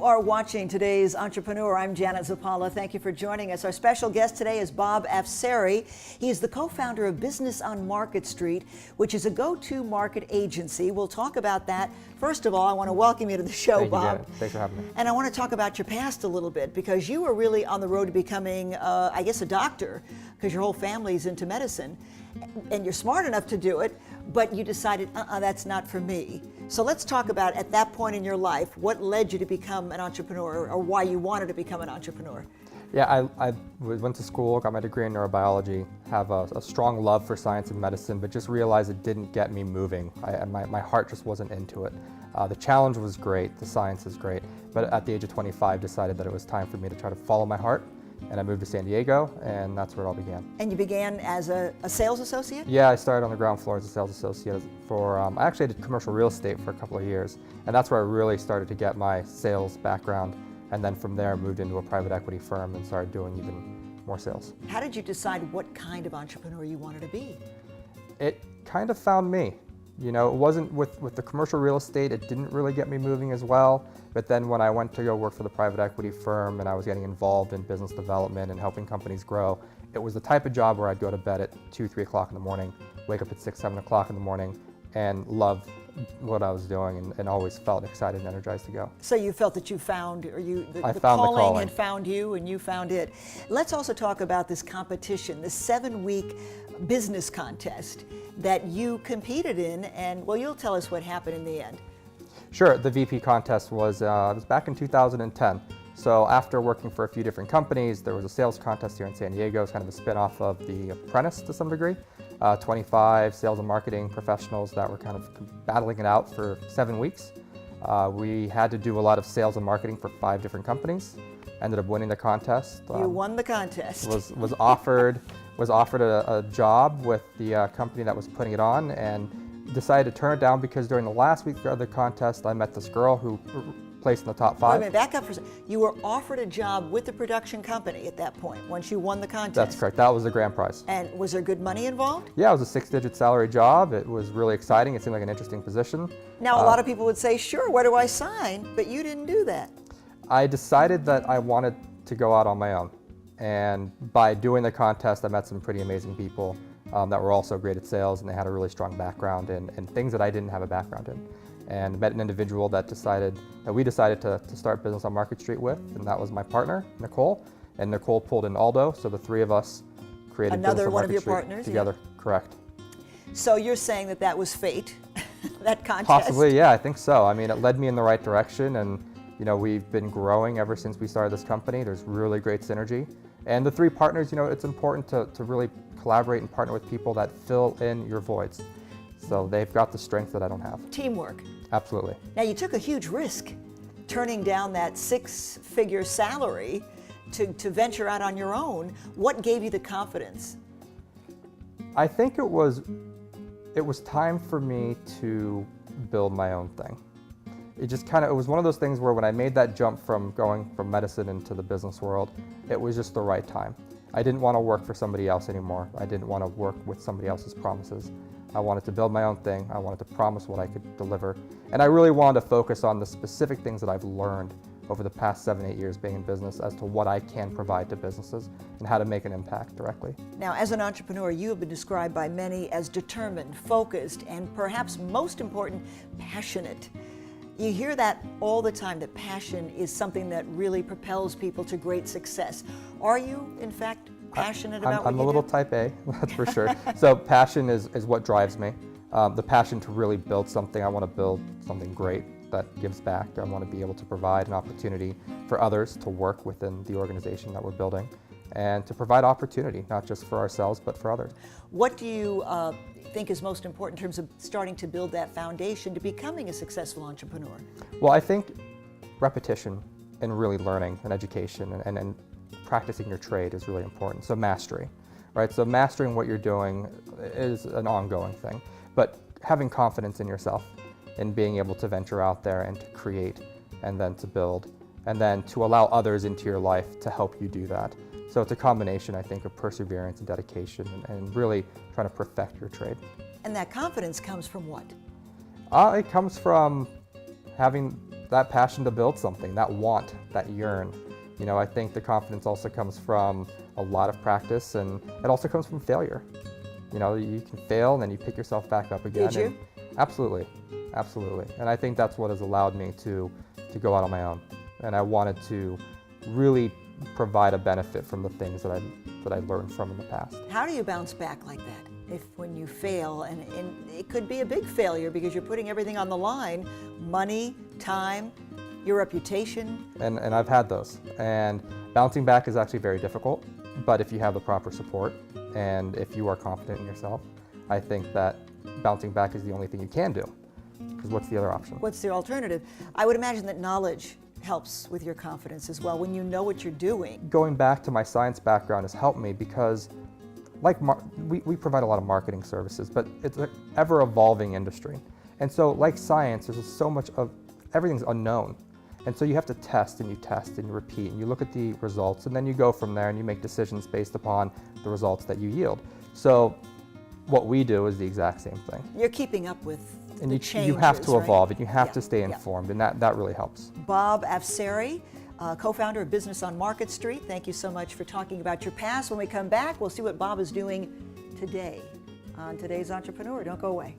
are watching Today's Entrepreneur. I'm Janet Zapala. Thank you for joining us. Our special guest today is Bob Afsari. He is the co-founder of Business on Market Street, which is a go-to market agency. We'll talk about that. First of all, I want to welcome you to the show, Thank Bob. you, Janet. Thanks for having me. And I want to talk about your past a little bit, because you were really on the road to becoming, I guess, a doctor, because your whole family is into medicine. And you're smart enough to do it, but you decided, that's not for me. So let's talk about, at that point in your life, what led you to become an entrepreneur, or why you wanted to become an entrepreneur? Yeah, I went to school, got my degree in neurobiology, have a strong love for science and medicine, but just realized it didn't get me moving. My heart just wasn't into it. The challenge was great, the science is great, but at the age of 25, decided that it was time for me to try to follow my heart. And I moved to San Diego, and that's where it all began. And you began as a sales associate? Yeah, I started on the ground floor as a sales associate I actually did commercial real estate for a couple of years, and that's where I really started to get my sales background. And then from there, moved into a private equity firm and started doing even more sales. How did you decide what kind of entrepreneur you wanted to be? It kind of found me. You know, it wasn't with the commercial real estate, it didn't really get me moving as well. But then when I went to go work for the private equity firm and I was getting involved in business development and helping companies grow, it was the type of job where I'd go to bed at 2, 3 o'clock in the morning, wake up at 6, 7 o'clock in the morning, and love what I was doing and always felt excited and energized to go. So you felt that you found, or the found the calling had found you and you found it. Let's also talk about this competition, the 7-week business contest that you competed in, and well, you'll tell us what happened in the end. Sure, the VP contest was back in 2010. So after working for a few different companies, there was a sales contest here in San Diego. It's kind of a spin-off of The Apprentice to some degree. 25 sales and marketing professionals that were kind of battling it out for 7 weeks. We had to do a lot of sales and marketing for 5 different companies. Ended up winning the contest. You won the contest. Was offered a job with the company that was putting it on, and decided to turn it down because during the last week of the contest, I met this girl who placed in the top 5. Wait a minute, back up for a second. You were offered a job with the production company at that point, once you won the contest. That's correct. That was the grand prize. And was there good money involved? Yeah, it was a 6-digit salary job. It was really exciting. It seemed like an interesting position. Now, a lot of people would say, sure, where do I sign? But you didn't do that. I decided that I wanted to go out on my own. And by doing the contest, I met some pretty amazing people that were also great at sales, and they had a really strong background in things that I didn't have a background in. And met an individual that we decided to start Business on Market Street with, and that was my partner, Nicole. And Nicole pulled in Aldo, so the 3 of us created Another Business on one of Market your Street partners together. Yeah. Correct. So you're saying that that was fate, that contest? Possibly, yeah, I think so. I mean, it led me in the right direction, and you know, we've been growing ever since we started this company. There's really great synergy. And the 3 partners, you know, it's important to really collaborate and partner with people that fill in your voids. So they've got the strength that I don't have. Teamwork. Absolutely. Now, you took a huge risk turning down that 6-figure salary to venture out on your own. What gave you the confidence? I think it was time for me to build my own thing. It was one of those things where when I made that jump from going from medicine into the business world, it was just the right time. I didn't want to work for somebody else anymore. I didn't want to work with somebody else's promises. I wanted to build my own thing. I wanted to promise what I could deliver. And I really wanted to focus on the specific things that I've learned over the past 7, 8 years being in business as to what I can provide to businesses and how to make an impact directly. Now, as an entrepreneur, you have been described by many as determined, focused, and perhaps most important, passionate. You hear that all the time, that passion is something that really propels people to great success. Are you, in fact, passionate about what you do? I'm a little type A, that's for sure. So passion is what drives me. The passion to really build something. I want to build something great that gives back. I want to be able to provide an opportunity for others to work within the organization that we're building, and to provide opportunity, not just for ourselves, but for others. What do you think is most important in terms of starting to build that foundation to becoming a successful entrepreneur? Well, I think repetition and really learning and education and practicing your trade is really important. So mastery, right? So mastering what you're doing is an ongoing thing, but having confidence in yourself and being able to venture out there and to create and then to build and then to allow others into your life to help you do that. So it's a combination, I think, of perseverance and dedication and really trying to perfect your trade. And that confidence comes from what? It comes from having that passion to build something, that want, that yearn. You know, I think the confidence also comes from a lot of practice, and it also comes from failure. You know, you can fail and then you pick yourself back up again. Did you? Absolutely, absolutely. And I think that's what has allowed me to go out on my own. And I wanted to really provide a benefit from the things that I learned from in the past. How do you bounce back like that? If when you fail, and it could be a big failure because you're putting everything on the line, money, time, your reputation. And I've had those. And bouncing back is actually very difficult, but if you have the proper support and if you are confident in yourself, I think that bouncing back is the only thing you can do. Because what's the other option? What's the alternative? I would imagine that knowledge helps with your confidence as well, when you know what you're doing. Going back to my science background has helped me because we provide a lot of marketing services, but it's an ever-evolving industry. And so like science, there's just so much of, everything's unknown. And so you have to test and you repeat and you look at the results, and then you go from there and you make decisions based upon the results that you yield. So what we do is the exact same thing. You're keeping up with and the you changes, have to right? evolve and you have Yeah, to stay yeah. informed, and that really helps. Bob Afsari, co-founder of Business on Market Street, thank you so much for talking about your past. When we come back, we'll see what Bob is doing today on Today's Entrepreneur. Don't go away.